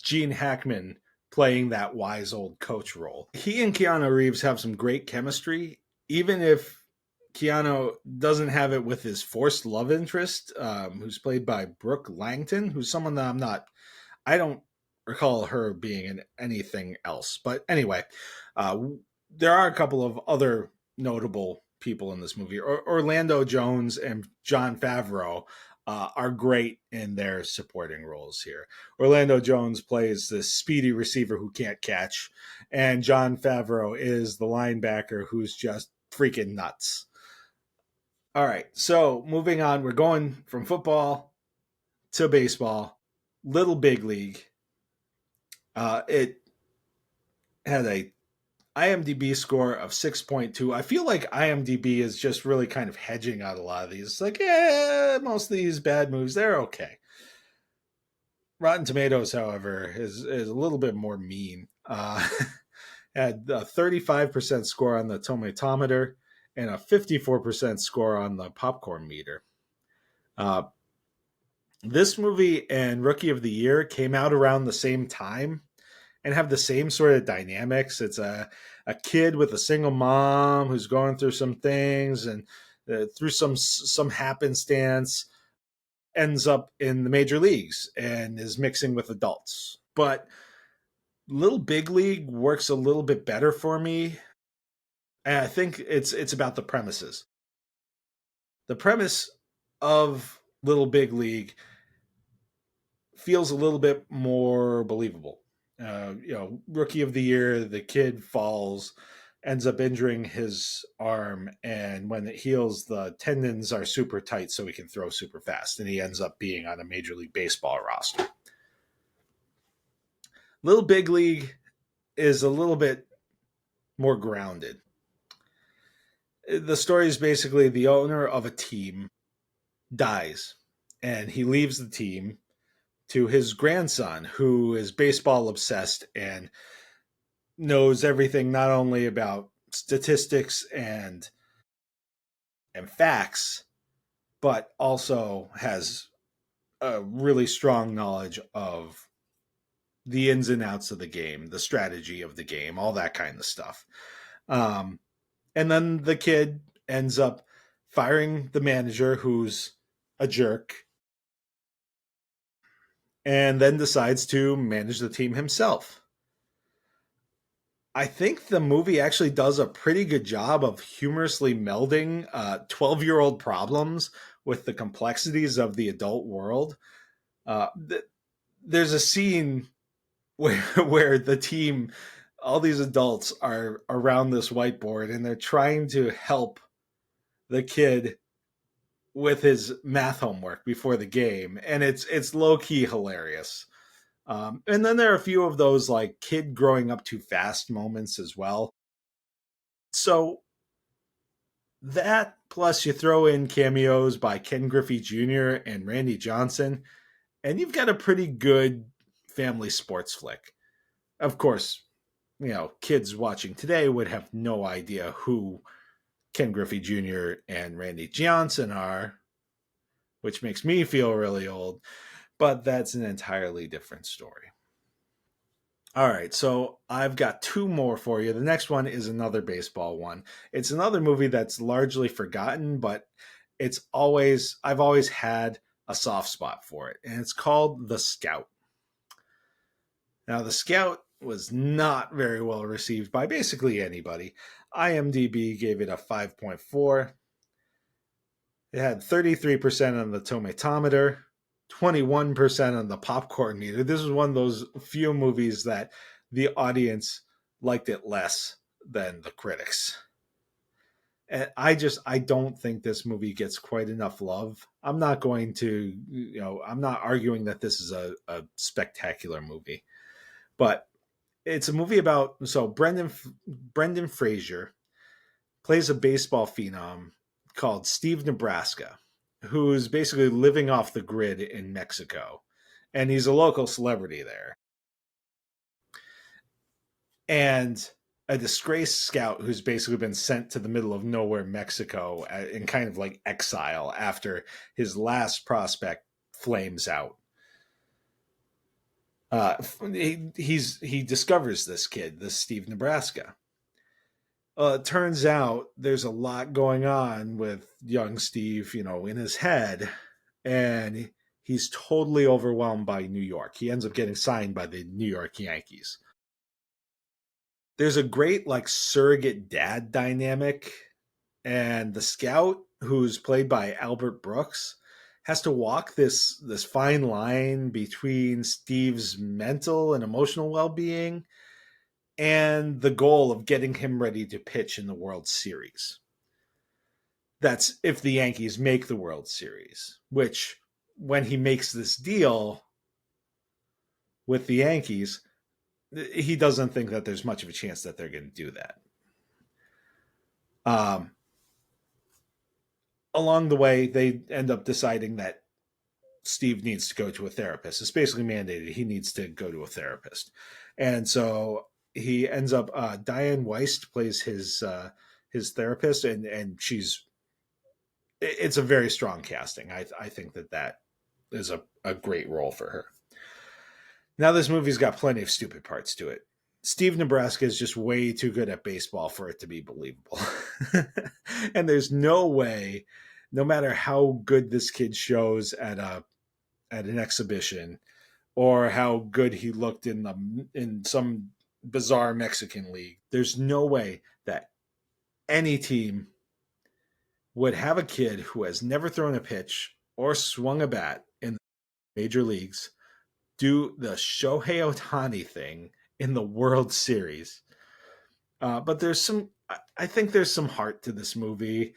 Gene Hackman playing that wise old coach role. He and Keanu Reeves have some great chemistry, even if Keanu doesn't have it with his forced love interest, who's played by Brooke Langton, who's someone that I don't recall her being in anything else. But anyway, there are a couple of other notable people in this movie. Orlando Jones and Jon Favreau are great in their supporting roles here. Orlando Jones plays this speedy receiver who can't catch, and Jon Favreau is the linebacker who's just freaking nuts. All right, so moving on, we're going from football to baseball. Little Big League. It had a IMDb score of 6.2. I feel like IMDb is just really kind of hedging out a lot of these. It's like, most of these bad movies, they're okay. Rotten Tomatoes, however, is a little bit more mean. Had a 35% score on the tomatometer and a 54% score on the popcorn meter. This movie and Rookie of the Year came out around the same time and have the same sort of dynamics. It's a kid with a single mom who's going through some things, and through some happenstance ends up in the major leagues and is mixing with adults. But Little Big League works a little bit better for me. And I think it's about the premises. The premise of Little Big League feels a little bit more believable. Rookie of the Year, the kid falls, ends up injuring his arm, and when it heals, the tendons are super tight so he can throw super fast, and he ends up being on a Major League Baseball roster. Little Big League is a little bit more grounded. The story is basically the owner of a team dies, and he leaves the team to his grandson, who is baseball obsessed and knows everything, not only about statistics and facts, but also has a really strong knowledge of the ins and outs of the game, the strategy of the game, all that kind of stuff. And then the kid ends up firing the manager, who's a jerk, and then decides to manage the team himself. I think the movie actually does a pretty good job of humorously melding 12-year-old problems with the complexities of the adult world. There's a scene where the team, all these adults, are around this whiteboard, and they're trying to help the kid with his math homework before the game, and it's low-key hilarious. And then there are a few of those like kid growing up too fast moments as well. So that, plus you throw in cameos by Ken Griffey Jr. and Randy Johnson, and you've got a pretty good family sports flick. Of course, kids watching today would have no idea who Ken Griffey Jr. and Randy Johnson are, which makes me feel really old. But that's an entirely different story. All right, so I've got two more for you. The next one is another baseball one. It's another movie that's largely forgotten, but I've always had a soft spot for it, and it's called The Scout. Now, The Scout was not very well received by basically anybody. IMDb gave it a 5.4. It had 33% on the tomatometer, 21% on the popcorn meter. This was one of those few movies that the audience liked it less than the critics. And I don't think this movie gets quite enough love. I'm not going to, I'm not arguing that this is a spectacular movie, but it's a movie about, so Brendan Fraser plays a baseball phenom called Steve Nebraska, who's basically living off the grid in Mexico. And he's a local celebrity there. And a disgraced scout who's basically been sent to the middle of nowhere, Mexico, in kind of like exile after his last prospect flames out. He discovers this kid, this Steve Nebraska. It turns out there's a lot going on with young Steve, in his head, and he's totally overwhelmed by New York. He ends up getting signed by the New York Yankees. There's a great surrogate dad dynamic, and the scout, who's played by Albert Brooks, has to walk this fine line between Steve's mental and emotional well-being and the goal of getting him ready to pitch in the World Series. That's if the Yankees make the World Series, which when he makes this deal with the Yankees, he doesn't think that there's much of a chance that they're going to do that. Along the way, they end up deciding that Steve needs to go to a therapist. It's basically mandated. He needs to go to a therapist. And so he ends up Diane Weist plays his therapist, and it's a very strong casting. I think that is a great role for her. Now this movie's got plenty of stupid parts to it. Steve Nebraska is just way too good at baseball for it to be believable. And there's no way, no matter how good this kid shows at an exhibition, or how good he looked in some bizarre Mexican league, there's no way that any team would have a kid who has never thrown a pitch or swung a bat in the major leagues do the Shohei Ohtani thing in the World Series. But I think there's some heart to this movie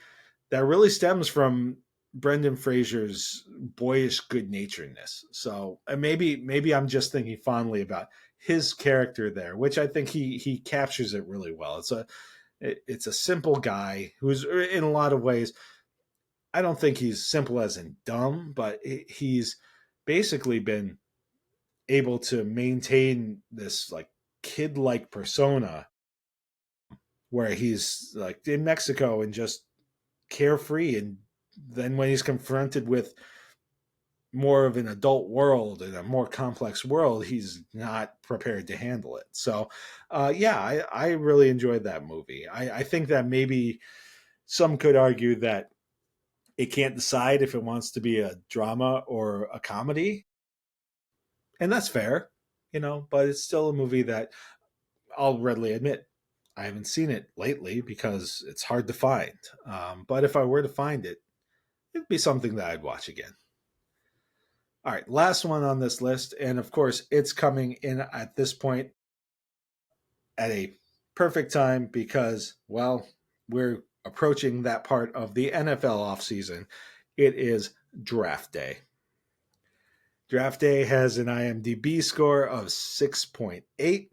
that really stems from Brendan Fraser's boyish good-naturedness. So maybe I'm just thinking fondly about his character there, which I think he captures it really well. It's a simple guy who's, in a lot of ways, I don't think he's simple as in dumb, but he's basically been able to maintain this like kid-like persona where he's like in Mexico and just carefree, and then when he's confronted with more of an adult world and a more complex world, he's not prepared to handle it. So I really enjoyed that movie. I think that maybe some could argue that it can't decide if it wants to be a drama or a comedy, and that's fair, but it's still a movie that I'll readily admit I haven't seen it lately because it's hard to find. But if I were to find it, it'd be something that I'd watch again. All right, last one on this list. And of course, it's coming in at this point at a perfect time because, well, we're approaching that part of the NFL offseason. It is draft day. Draft day has an IMDb score of 6.8.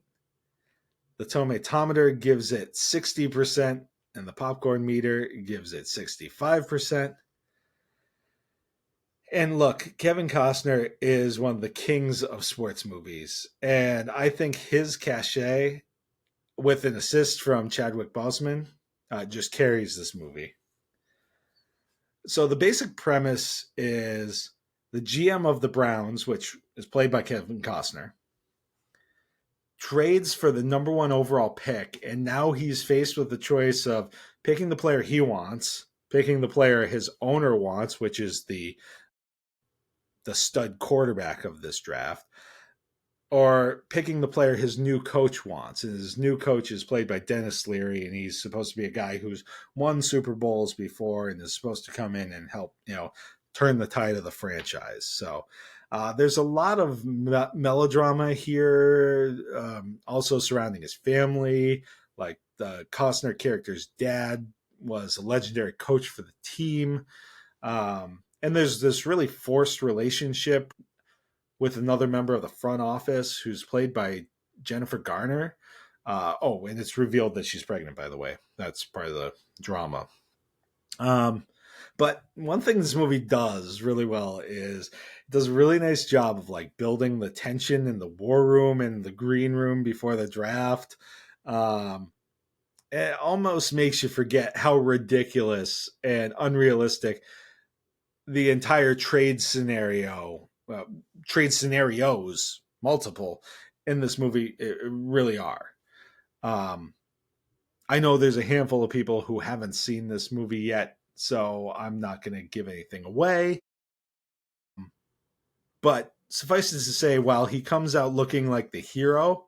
The tomatometer gives it 60%, and the popcorn meter gives it 65%. And look, Kevin Costner is one of the kings of sports movies, and I think his cachet, with an assist from Chadwick Boseman, just carries this movie. So the basic premise is the GM of the Browns, which is played by Kevin Costner, trades for the number 1 overall pick, and now he's faced with the choice of picking the player he wants, picking the player his owner wants, which is the stud quarterback of this draft, or picking the player his new coach wants. And his new coach is played by Dennis Leary, and he's supposed to be a guy who's won Super Bowls before and is supposed to come in and help, turn the tide of the franchise. So there's a lot of melodrama here, also surrounding his family. Like the Costner character's dad was a legendary coach for the team. And there's this really forced relationship with another member of the front office who's played by Jennifer Garner. And it's revealed that she's pregnant, by the way. That's part of the drama. But one thing this movie does really well is it does a really nice job of like building the tension in the war room and the green room before the draft. It almost makes you forget how ridiculous and unrealistic the entire trade scenarios, multiple, in this movie really are. I know there's a handful of people who haven't seen this movie yet, so I'm not going to give anything away. But suffice it to say, while he comes out looking like the hero,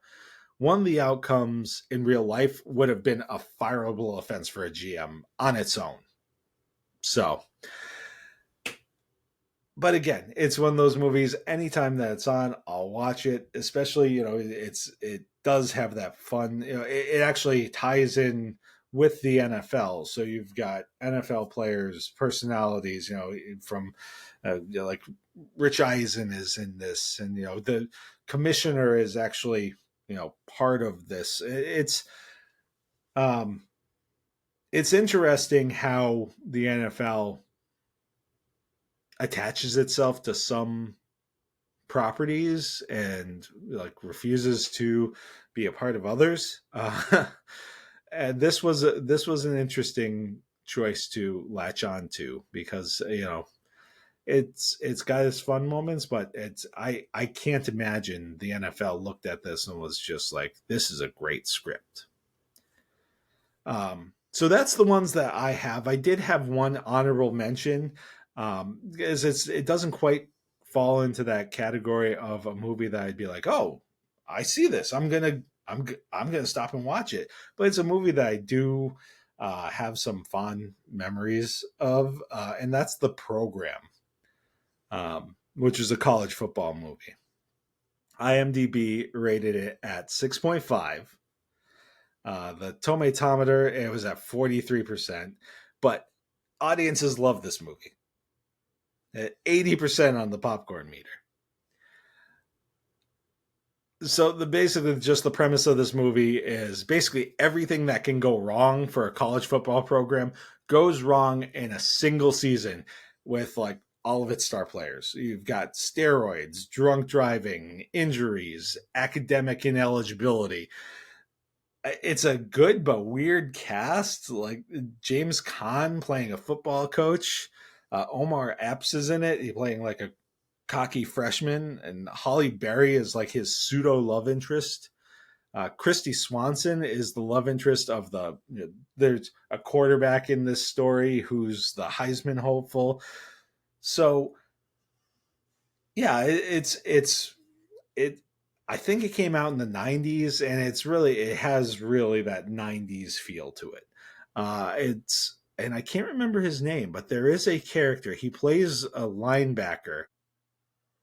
one of the outcomes in real life would have been a fireable offense for a GM on its own. So, but again, it's one of those movies, anytime that it's on, I'll watch it, especially, it does have that fun, it actually ties in with the NFL. So you've got NFL players, personalities, from like Rich Eisen is in this, and, the commissioner is actually, part of this. It's interesting how the NFL attaches itself to some properties and like refuses to be a part of others. And this was an interesting choice to latch on to because it's got its fun moments, but I can't imagine the NFL looked at this and was just like, this is a great script. So that's the ones that I have. I did have one honorable mention, because it doesn't quite fall into that category of a movie that I'd be like, oh, I see this, I'm gonna stop and watch it. But it's a movie that I do have some fond memories of, and that's The Program, which is a college football movie. IMDb rated it at 6.5. The tomatometer, it was at 43%, but audiences love this movie. At 80% on the popcorn meter. So basically just the premise of this movie is basically everything that can go wrong for a college football program goes wrong in a single season with like all of its star players. You've got steroids, drunk driving, injuries, academic ineligibility. It's a good but weird cast, like James Caan playing a football coach. Omar Epps is in it. He's playing like a cocky freshman, and Holly Berry is like his pseudo love interest. Christy Swanson is the love interest of there's a quarterback in this story who's the Heisman hopeful. So yeah, I think it came out in the 90s, and it has really that 90s feel to it. And I can't remember his name, but there is a character. He plays a linebacker.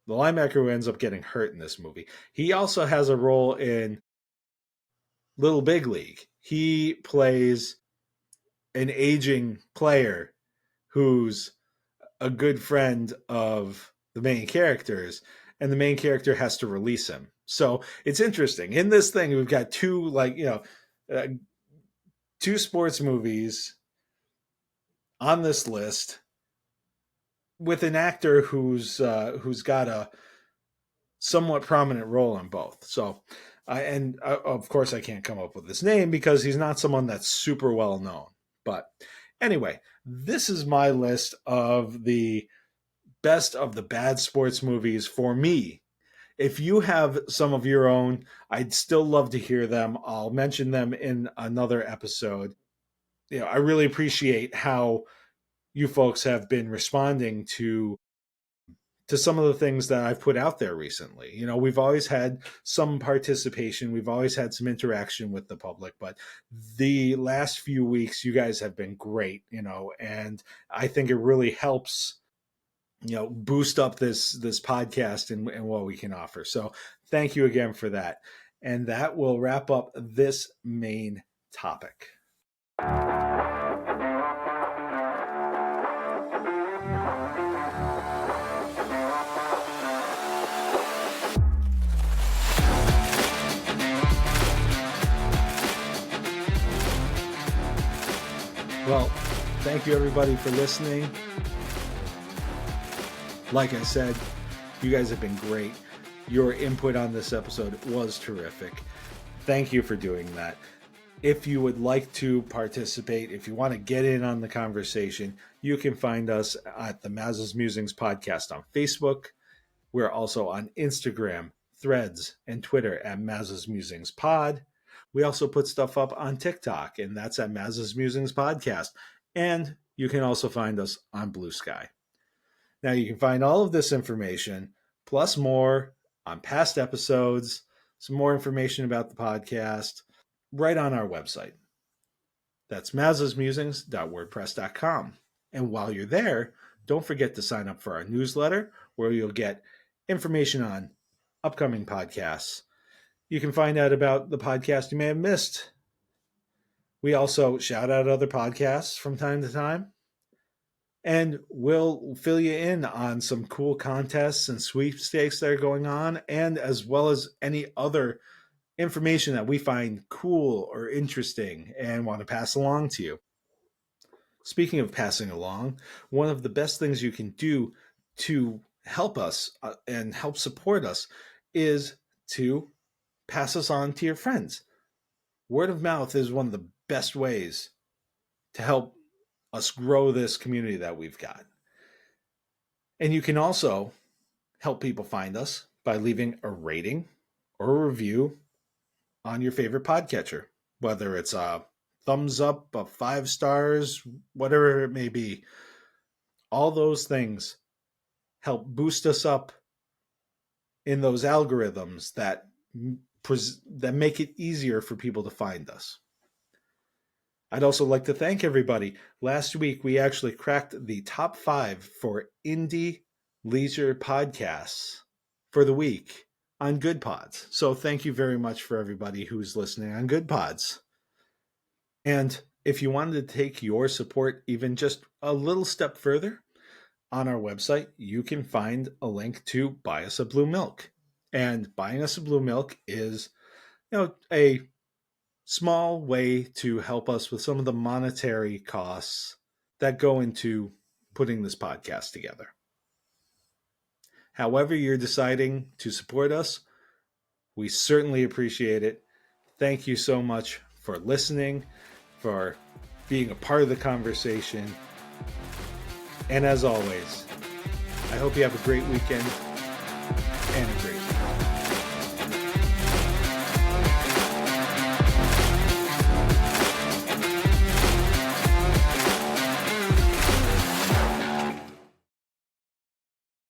The linebacker who ends up getting hurt in this movie. He also has a role in Little Big League. He plays an aging player who's a good friend of the main characters, and the main character has to release him. So it's interesting. In this thing, we've got two sports movies on this list with an actor who's got a somewhat prominent role in both. So, of course I can't come up with his name because he's not someone that's super well known. But anyway, this is my list of the best of the bad sports movies for me. If you have some of your own, I'd still love to hear them. I'll mention them in another episode. I really appreciate how you folks have been responding to some of the things that I've put out there recently. We've always had some participation. We've always had some interaction with the public, but the last few weeks, you guys have been great, and I think it really helps, boost up this podcast and what we can offer. So thank you again for that. And that will wrap up this main topic. Well, thank you everybody for listening. Like I said, you guys have been great. Your input on this episode was terrific. Thank you for doing that. If you would like to participate, if you want to get in on the conversation, you can find us at the Maza's Musings podcast on Facebook. We're also on Instagram, Threads, and Twitter at Maza's Musings Pod. We also put stuff up on TikTok, and that's at Maza's Musings Podcast. And you can also find us on Blue Sky. Now, you can find all of this information, plus more, on past episodes, some more information about the podcast, right on our website. That's mazasmusings.wordpress.com. And while you're there, don't forget to sign up for our newsletter, where you'll get information on upcoming podcasts. You can find out about the podcast you may have missed. We also shout out other podcasts from time to time. And we'll fill you in on some cool contests and sweepstakes that are going on, and as well as any other information that we find cool or interesting and want to pass along to you. Speaking of passing along, one of the best things you can do to help us and help support us is to pass us on to your friends. Word of mouth is one of the best ways to help us grow this community that we've got. And you can also help people find us by leaving a rating or a review on your favorite podcatcher, whether it's a thumbs up, a 5 stars, whatever it may be. All those things help boost us up in those algorithms that make it easier for people to find us. I'd also like to thank everybody. Last week, we actually cracked the top 5 for indie leisure podcasts for the week on Good Pods. So thank you very much for everybody who's listening on Good Pods. And if you wanted to take your support even just a little step further, on our website, you can find a link to buy us a blue milk. And buying us a blue milk is, a small way to help us with some of the monetary costs that go into putting this podcast together. However you're deciding to support us, we certainly appreciate it. Thank you so much for listening, for being a part of the conversation. And as always, I hope you have a great weekend and a great week.